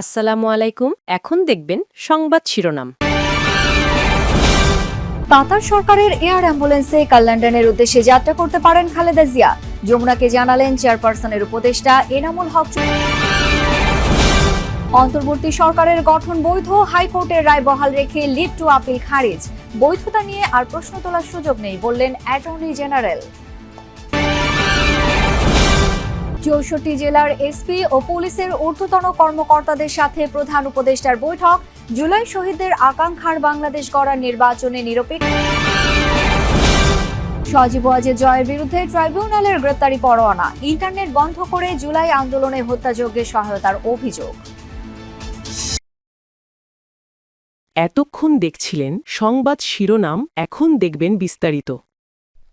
আসসালামু আলাইকুম। এখন দেখবেন সংবাদ শিরোনাম। কাতার সরকারের এয়ার অ্যাম্বুলেন্সে লন্ডনের উদ্দেশ্যে যাত্রা করতে পারেন খালেদা জিয়া। যমুনাকে জানালেন চেয়ারপারসনের উপদেষ্টা এনামুল হক। অন্তর্বর্তী সরকারের গঠন বৈধ, হাইকোর্টের রায় বহাল রেখে লিভ টু আপিল খারিজ। বৈধতা নিয়ে আর প্রশ্ন তোলার সুযোগ নেই বললেন অ্যাটর্নি জেনারেল। 64 জেলার এসপি ও পুলিশের ঊর্ধ্বতন কর্মকর্তাদের সাথে প্রধান উপদেষ্টার বৈঠক। জুলাই শহীদদের আকাঙ্ক্ষার বাংলাদেশ গড়ার নির্বাচনে নিরপেক্ষ। সজীব ওয়াজেদ জয়ের বিরুদ্ধে ট্রাইব্যুনালের গ্রেপ্তারি পরোয়ানা। ইন্টারনেট বন্ধ করে জুলাই আন্দোলনে হত্যাযজ্ঞে সহায়তার অভিযোগ। এতক্ষণ দেখছিলেন সংবাদ শিরোনাম, এখন দেখবেন বিস্তারিত।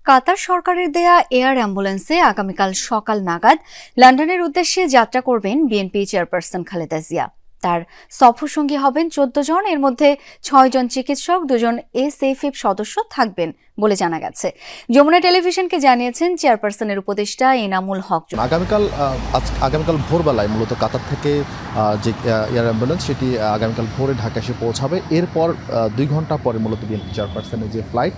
কাতার সরকারের দেয়া এয়ার অ্যাম্বুলেন্সে আগামীকাল সকাল নাগাদ লন্ডনের উদ্দেশ্যে যাত্রা করবেন বিএনপি চেয়ারপারসন খালেদা জিয়া। তার সফরসঙ্গী হবেন 14 জন, এর মধ্যে 6 জন চিকিৎসক, 2 জন এসএফএফ সদস্য থাকবেন বলে জানা গেছে। যমুনা টেলিভিশনকে জানিয়েছেন চেয়ারপারসনের উপদেষ্টা এনামুল হক। আগামীকাল ভোরবেলায় মূলত কাতার থেকে যে এয়ার অ্যাম্বুলেন্স সেটি আগামীকাল ভোরে ঢাকা এসে পৌঁছাবে। এরপর 2 ঘন্টা পরে মূলত বিএনপি চেয়ারপারসনের যে ফ্লাইট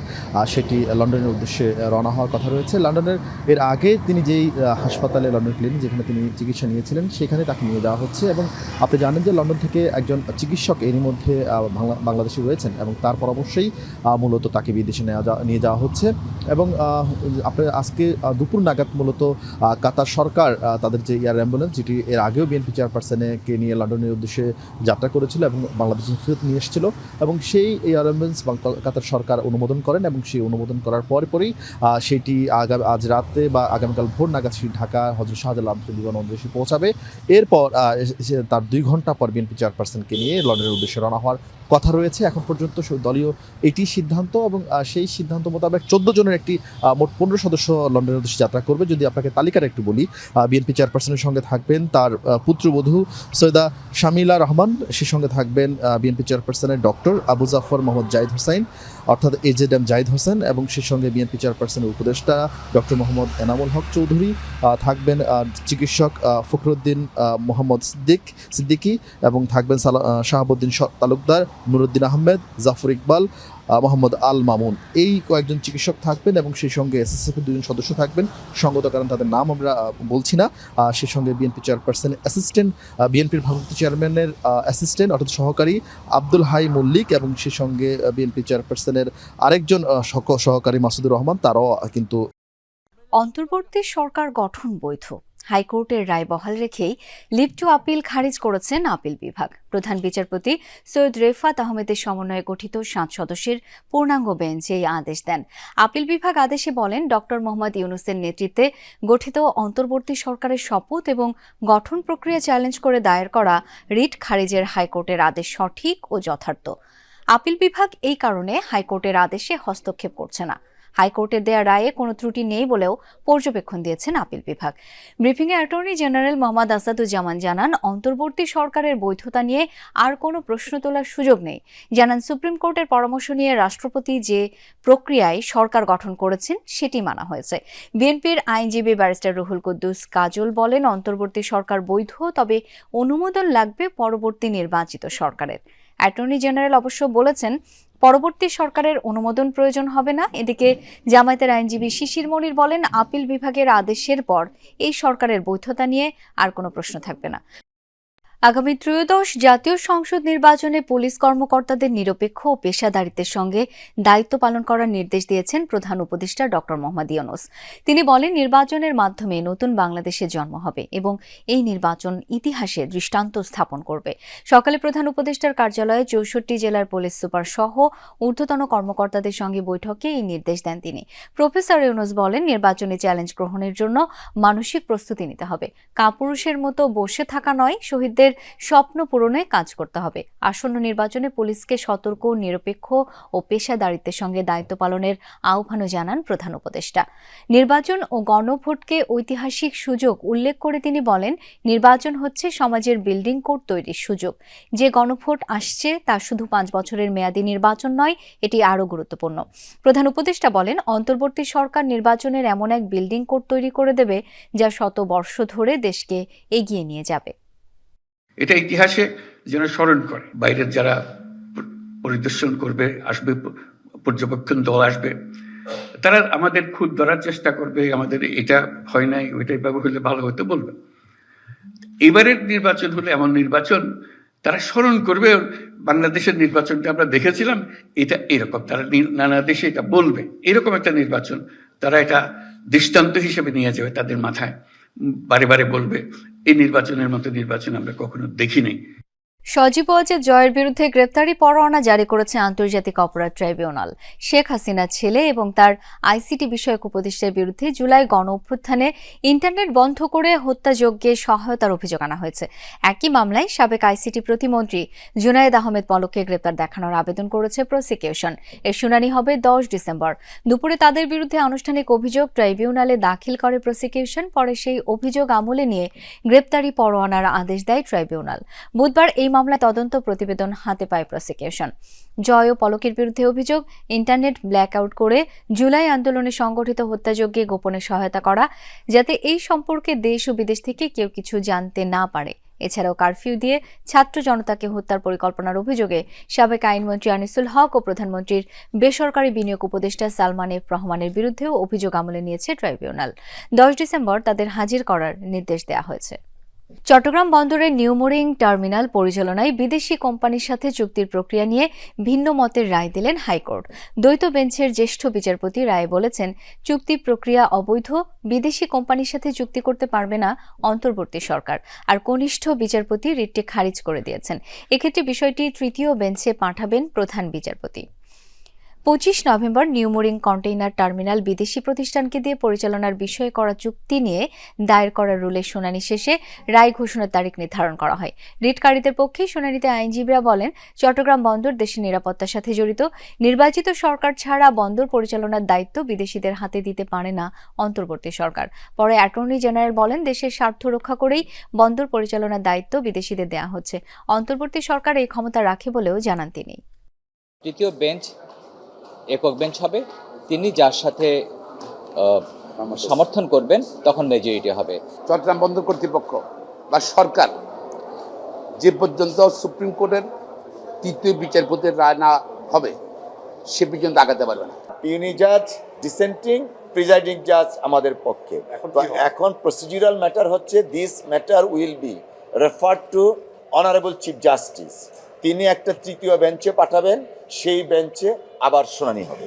সেটি লন্ডনের উদ্দেশ্যে রওনা হওয়ার কথা রয়েছে। লন্ডনের এর আগে তিনি যেই হাসপাতালে, লন্ডন ক্লিনিক যেখানে তিনি চিকিৎসা নিয়েছিলেন, সেখানে তাকে নিয়ে যাওয়া হচ্ছে। এবং আপনি জানেন যে লন্ডন থেকে একজন চিকিৎসক এরই মধ্যে বাংলাদেশে রয়েছেন এবং তারপর অবশ্যই মূলত তাকে বিদেশে নিয়ে যাওয়া হচ্ছে। এবং আপনার আজকে দুপুর নাগাদ মূলত কাতার সরকার তাদের যে এয়ার অ্যাম্বুলেন্স, যেটি এর আগেও বিএনপি চেয়ারপারসনকে নিয়ে লন্ডনের উদ্দেশ্যে যাত্রা করেছিল এবং বাংলাদেশে ফেরত নিয়ে এসেছিল, এবং সেই এয়ার অ্যাম্বুলেন্স কাতার সরকার অনুমোদন করেন এবং সেই অনুমোদন করার পরপরই সেটি আজ রাতে বা আগামীকাল ভোর নাগাদ ঢাকা হযরত শাহজালাল আন্তর্জাতিক বিমানবন্দরে এসে পৌঁছাবে। এরপর তার 2 ঘন্টা পর বিএনপি চেয়ারপারসনকে নিয়ে লন্ডনের উদ্দেশ্যে রওনা হওয়ার কথা রয়েছে। এখন পর্যন্ত দলীয় এটি সিদ্ধান্ত, এবং সেই সিদ্ধান্ত মোতাবেক 14 জনের একটি মোট 15 সদস্য লন্ডনের উদ্দেশ্যে যাত্রা করবে। যদি আপনাকে তালিকাটা একটু বলি, বিএনপি চেয়ারপারসনের সঙ্গে থাকবেন তার পুত্রবধূ সৈয়দা শামিলা রহমান, সে সঙ্গে থাকবেন বিএনপি চেয়ারপারসনের ডক্টর আবু জাফর মোহাম্মদ জাহিদ হোসেন অর্থাৎ এজেডএম জাহিদ হোসেন, এবং সে সঙ্গে বিএনপি চেয়ারপারসনের উপদেষ্টা ডক্টর মোহাম্মদ এনামুল হক চৌধুরী, থাকবেন চিকিৎসক ফখরুদ্দিন মোহাম্মদ সিদ্দিকী, এবং থাকবেন শাহাবুদ্দিন তালুকদার, নুরুদ্দিন আহমেদ, জাফর ইকবাল, মোহাম্মদ আল মামুন। এই কয়েকজন চিকিৎসক থাকবেন এবং সেই সঙ্গে এসএসএফ এর 2 জন সদস্য থাকবেন। সঙ্গত কারণ তাদের নাম আমরা বলছি না। সেই সঙ্গে বিএনপি চেয়ারপারসনের অ্যাসিস্ট্যান্ট, বিএনপির ভারপ্রাপ্ত চেয়ারম্যানের অ্যাসিস্ট্যান্ট অর্থাৎ সহকারী আব্দুল হাই মল্লিক, এবং সেই সঙ্গে বিএনপি চেয়ারপারসনের আরেকজন সহকারী মাসুদুর রহমান, তারাও কিন্তু। অন্তর্বর্তী সরকার গঠন বৈধ, হাইকোর্টের রায় বহাল রেখেই লিভ টু আপিল খারিজ করেছেন আপিল বিভাগ। প্রধান বিচারপতি সৈয়দ রেফাত আহমেদের সমন্বয়ে গঠিত 7 সদস্যের পূর্ণাঙ্গ বেঞ্চ এই আদেশ দেন। আপিল বিভাগ আদেশে বলেন, ডক্টর মোহাম্মদ ইউনূসের নেতৃত্বে গঠিত অন্তর্বর্তী সরকারের শপথ এবং গঠন প্রক্রিয়া চ্যালেঞ্জ করে দায়ের করা রিট খারিজের হাইকোর্টের আদেশ সঠিক ও যথার্থ। আপিল বিভাগ এই কারণে হাইকোর্টের আদেশে হস্তক্ষেপ করছে না। হাইকোর্টের দেয়া রায়ে কোনো ত্রুটি নেই বলেও পর্যবেক্ষণ দিয়েছেন আপিল বিভাগ। ব্রিফিংয়ে অ্যাটর্নি জেনারেল মোহাম্মদ আসাদুজ্জামান জানান, অন্তর্বর্তী সরকারের বৈধতা নিয়ে আর কোনো প্রশ্ন তোলার সুযোগ নেই। জানান, সুপ্রিম কোর্টের পরামর্শ নিয়ে রাষ্ট্রপতি যে প্রক্রিয়ায় সরকার গঠন করেছেন সেটি মানা হয়েছে। বিএনপির আইনজীবী ব্যারিস্টার রুহুল কুদ্দুস কাজল বলেন, অন্তর্বর্তী সরকার বৈধ, তবে অনুমোদন লাগবে পরবর্তী নির্বাচিত সরকারের। অ্যাটর্নি জেনারেল অবশ্য বলেছেন, পরবর্তী সরকারের অনুমোদন প্রয়োজন হবে না। এদিকে জামায়াতের আইনজীবী শিশির মনির বলেন, আপিল বিভাগের আদেশের পর এই সরকারের বৈধতা নিয়ে আর কোনো প্রশ্ন থাকবে না। আগামী ত্রয়োদশ জাতীয় সংসদ নির্বাচনে পুলিশ কর্মকর্তাদের নিরপেক্ষ ও পেশাদারিত্বের সঙ্গে দায়িত্ব পালন করার নির্দেশ দিয়েছেন প্রধান উপদেষ্টা ডক্টর মোহাম্মদ ইউনূস। তিনি বলেন, নির্বাচনের মাধ্যমে নতুন বাংলাদেশের জন্ম হবে এবং এই নির্বাচন ইতিহাসে দৃষ্টান্ত স্থাপন করবে। সকালে প্রধান উপদেষ্টার কার্যালয়ে 64 জেলার পুলিশ সুপার সহ ঊর্ধ্বতন কর্মকর্তাদের সঙ্গে বৈঠকে এই নির্দেশ দেন তিনি। প্রফেসর ইউনূস বলেন, নির্বাচনী চ্যালেঞ্জ গ্রহণের জন্য মানসিক প্রস্তুতি নিতে হবে। কাপুরুষের মতো বসে থাকা নয়, শহীদদের স্বপ্ন পূরণে কাজ করতে হবে। আসন্ন নির্বাচনে পুলিশকে সতর্ক, নিরপেক্ষ ও পেশাদারিত্বের সঙ্গে দায়িত্ব পালনের আহ্বানও জানান প্রধান উপদেষ্টা। নির্বাচন ও গণভোটকে ঐতিহাসিক সুযোগ উল্লেখ করে তিনি বলেন, নির্বাচন হচ্ছে সমাজের বিল্ডিং কোড তৈরির সুযোগ। যে গণভোট আসছে তা শুধু 5 বছরের মেয়াদী নির্বাচন নয়, এটি আরও গুরুত্বপূর্ণ। প্রধান উপদেষ্টা বলেন, অন্তর্বর্তী সরকার নির্বাচনের এমন এক বিল্ডিং কোড তৈরি করে দেবে যা শত বর্ষ ধরে দেশকে এগিয়ে নিয়ে যাবে। এটা ইতিহাসে যেন স্মরণ করে, বাইরের যারা পরিদর্শন করবে, আসবে, পর্যবেক্ষণ দল আসবে, তারা আমাদের খুদ ধরার চেষ্টা করবে, আমাদের এটা হয় নাই, ওইটাই ব্যবহার হলে ভালো হতো বলবে। এবারের নির্বাচন হলে এমন নির্বাচন তারা স্মরণ করবে, বাংলাদেশের নির্বাচনটা আমরা দেখেছিলাম, এটা এরকম, তারা নানা দেশে এটা বলবে, এরকম একটা নির্বাচন তারা এটা দৃষ্টান্ত হিসেবে নিয়ে যাবে তাদের মাথায়, বারে বারে বলবে এই নির্বাচনের মতো নির্বাচন আমরা কখনো দেখি নাই। সজীব ওয়াজেদ জয়ের বিরুদ্ধে গ্রেপ্তারি পরোয়ানা জারি করেছে আন্তর্জাতিক অপরাধ ট্রাইব্যুনাল। শেখ হাসিনার ছেলে এবং তার আইসিটি বিষয়ক উপদেষ্টার বিরুদ্ধে জুলাই গণ অভ্যুত্থানে ইন্টারনেট বন্ধ করে হত্যাযজ্ঞে সহায়তার অভিযোগ আনা হয়েছে। একই মামলায় সাবেক আইসিটি প্রতিমন্ত্রী জুনায়েদ আহমেদ পলককে গ্রেপ্তার দেখানোর আবেদন করেছে প্রসিকিউশন। এর শুনানি হবে 10 ডিসেম্বর দুপুরে। তাদের বিরুদ্ধে আনুষ্ঠানিক অভিযোগ ট্রাইব্যুনালে দাখিল করে প্রসিকিউশন, পরে সেই অভিযোগ আমলে নিয়ে গ্রেপ্তারি পরোয়ানার আদেশ দেয় ট্রাইব্যুনাল। বুধবার এই মামলায় তদন্ত প্রতিবেদন হাতে পায় প্রসিকিউশন। জয় ও পলকের বিরুদ্ধে অভিযোগ ইন্টারনেট ব্ল্যাকআউট করে জুলাই আন্দোলনে সংগঠিত হত্যাযজ্ঞে গোপনে সহায়তা করা, যাতে এই সম্পর্কে দেশ ও বিদেশ থেকে কেউ কিছু জানতে না পারে। এছাড়াও কারফিউ দিয়ে ছাত্র জনতাকে হত্যার পরিকল্পনার অভিযোগে সাবেক আইনমন্ত্রী আনিসুল হক ও প্রধানমন্ত্রীর বেসরকারি বিনিয়োগ উপদেষ্টা সালমান এফ রহমানের বিরুদ্ধেও অভিযোগ আমলে নিয়েছে ট্রাইব্যুনাল। 10 ডিসেম্বর তাদের হাজির করার নির্দেশ দেওয়া হয়েছে। চট্টগ্রাম বন্দরের নিউমোরিং টার্মিনাল পরিচালনায় বিদেশি কোম্পানির সাথে চুক্তির প্রক্রিয়া নিয়ে ভিন্ন মতের রায় দিলেন হাইকোর্ট। দ্বৈত বেঞ্চের জ্যেষ্ঠ বিচারপতি রায়ে বলেছেন, চুক্তি প্রক্রিয়া অবৈধ, বিদেশি কোম্পানির সাথে চুক্তি করতে পারবে না অন্তর্বর্তী সরকার। আর কনিষ্ঠ বিচারপতি রিটটি খারিজ করে দিয়েছেন। এক্ষেত্রে বিষয়টি তৃতীয় বেঞ্চে পাঠাবেন প্রধান বিচারপতি। 25 নভেম্বর নিউমোরিং কন্টেইনার টার্মিনাল বিদেশি প্রতিষ্ঠানকে দিয়ে পরিচালনার বিষয়ে করা চুক্তি নিয়ে দায়ের করা রুলের শুনানি শেষে রায় ঘোষণার তারিখ নির্ধারণ করা হয়। রিটকারীদের পক্ষে শুনানিতে আইনজীবীরা বলেন, চট্টগ্রাম বন্দর দেশের নিরাপত্তার সাথে জড়িত। নির্বাচিত সরকার ছাড়া বন্দর পরিচালনার দায়িত্ব বিদেশিদের হাতে দিতে পারে না অন্তর্বর্তী সরকার। পরে অ্যাটর্নি জেনারেল বলেন, দেশের স্বার্থ রক্ষা করেই বন্দর পরিচালনার দায়িত্ব বিদেশিদের দেওয়া হচ্ছে। অন্তর্বর্তী সরকার এই ক্ষমতা রাখে বলেও জানান তিনি। তৃতীয় বেঞ্চ একক বেঞ্চ হবে, তিনি যার সাথে সমর্থন করবেন তখন মেজরিটি হবে। চট্টগ্রাম বন্দর কর্তৃপক্ষ বা সরকার যে পর্যন্ত সুপ্রিম কোর্টের তৃতীয় বিচারপতির রায় না হবে সে পর্যন্ত আগাতে পারবে না। পিউনি জাজ, ডিসেন্টিং, প্রিজাইডিং জাজ আমাদের পক্ষে। এখন প্রসিডিউরাল ম্যাটার হচ্ছে, this matter will be referred to honourable chief justice. তিনি একটা তৃতীয় বেঞ্চে পাঠাবেন, সেই বেঞ্চে আবার শুনানি হবে।